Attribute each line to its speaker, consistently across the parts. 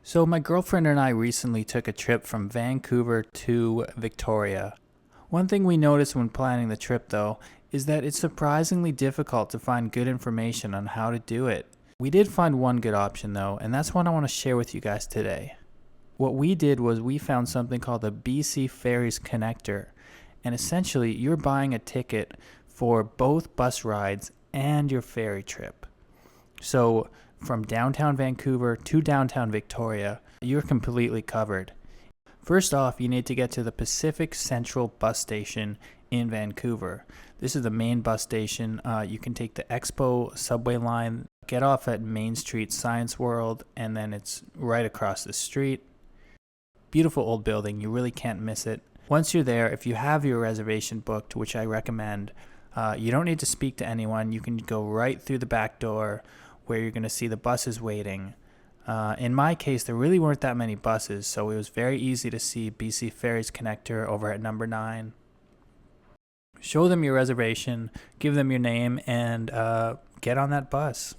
Speaker 1: So my girlfriend and I recently took a trip from Vancouver to Victoria. One thing we noticed when planning the trip though is that it's surprisingly difficult to find good information on how to do it. We did find one good option though, and that's one I want to share with you guys today. What we did was we found something called the BC Ferries Connector, and essentially you're buying a ticket for both bus rides and your ferry trip. So from downtown Vancouver to downtown Victoria, you're completely covered. First off, you need to get to the Pacific Central bus station in Vancouver. This is the main bus station. You can take the Expo subway line, get off at Main Street Science World, and then it's right across the street. Beautiful old building, you really can't miss it. Once you're there, if you have your reservation booked, which I recommend, you don't need to speak to anyone. You can go right through the back door where you're going to see the buses waiting. In my case, there really weren't that many buses, so it was very easy to see BC Ferries Connector over at number 9. Show them your reservation, give them your name, and get on that bus.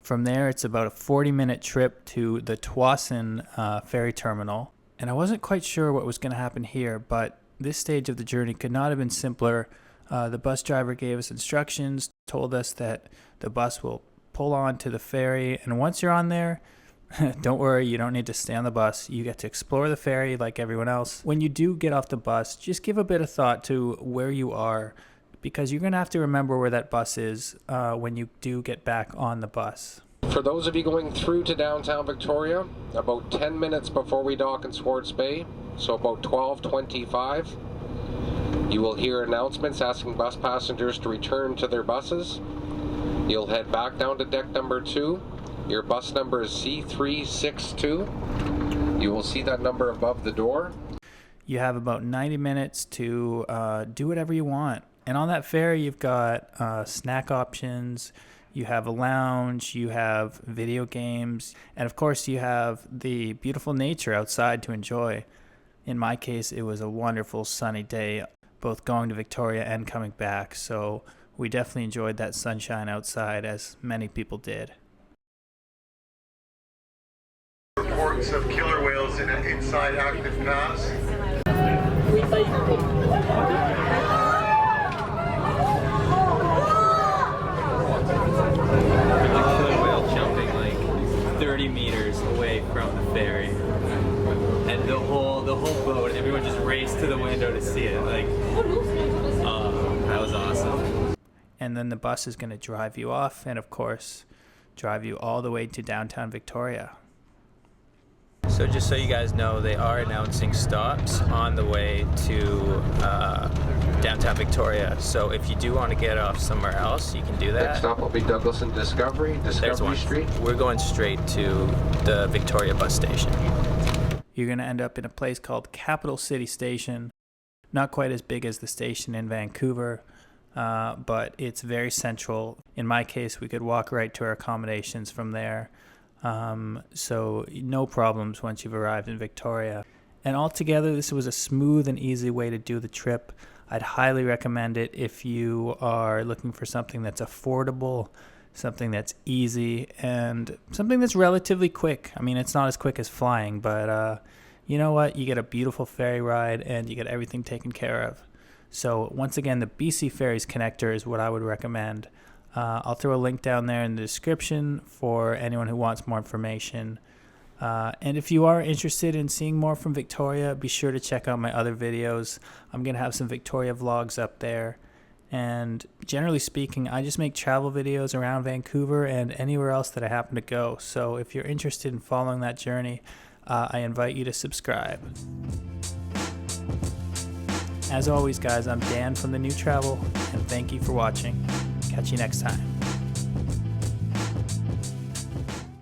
Speaker 1: From there, it's about a 40-minute trip to the Tsawwassen ferry terminal. And I wasn't quite sure what was going to happen here, but this stage of the journey could not have been simpler. The bus driver gave us instructions, told us that the bus will pull on to the ferry, and once you're on there, don't worry, you don't need to stay on the bus. You get to explore the ferry like everyone else. When you do get off the bus, just give a bit of thought to where you are, because you're going to have to remember where that bus is when you do get back on the bus.
Speaker 2: For those of you going through to downtown Victoria, about 10 minutes before we dock in Swartz Bay, so about 12:25, you will hear announcements asking bus passengers to return to their buses. You'll head back down to deck number 2. Your bus number is C362. You will see that number above the door.
Speaker 1: You have about 90 minutes to do whatever you want. And on that ferry, you've got snack options, you have a lounge, you have video games, and of course you have the beautiful nature outside to enjoy. In my case, it was a wonderful sunny day, both going to Victoria and coming back, so we definitely enjoyed that sunshine outside, as many people did.
Speaker 3: Reports of killer whales inside active paths.
Speaker 1: Killer whale jumping like 30 meters away from the ferry, and the whole boat, everyone just raced to the window to see it. Like, that was awesome. And then the bus is going to drive you off, and of course drive you all the way to downtown Victoria. So just so you guys know, they are announcing stops on the way to downtown Victoria. So if you do want to get off somewhere else, you can do that.
Speaker 2: Next stop will be Douglas and Discovery Street.
Speaker 1: We're going straight to the Victoria bus station. You're going to end up in a place called Capital City Station. Not quite as big as the station in Vancouver, but it's very central. In my case, we could walk right to our accommodations from there. So no problems once you've arrived in Victoria. And altogether, this was a smooth and easy way to do the trip. I'd highly recommend it if you are looking for something that's affordable, something that's easy, and something that's relatively quick. I mean, it's not as quick as flying, but you know what? You get a beautiful ferry ride and you get everything taken care of. So once again, the BC Ferries Connector is what I would recommend. I'll throw a link down there in the description for anyone who wants more information. And if you are interested in seeing more from Victoria, be sure to check out my other videos. I'm going to have some Victoria vlogs up there. And generally speaking, I just make travel videos around Vancouver and anywhere else that I happen to go. So if you're interested in following that journey, I invite you to subscribe. As always, guys, I'm Dan from The New Travel, and thank you for watching. Catch you next time.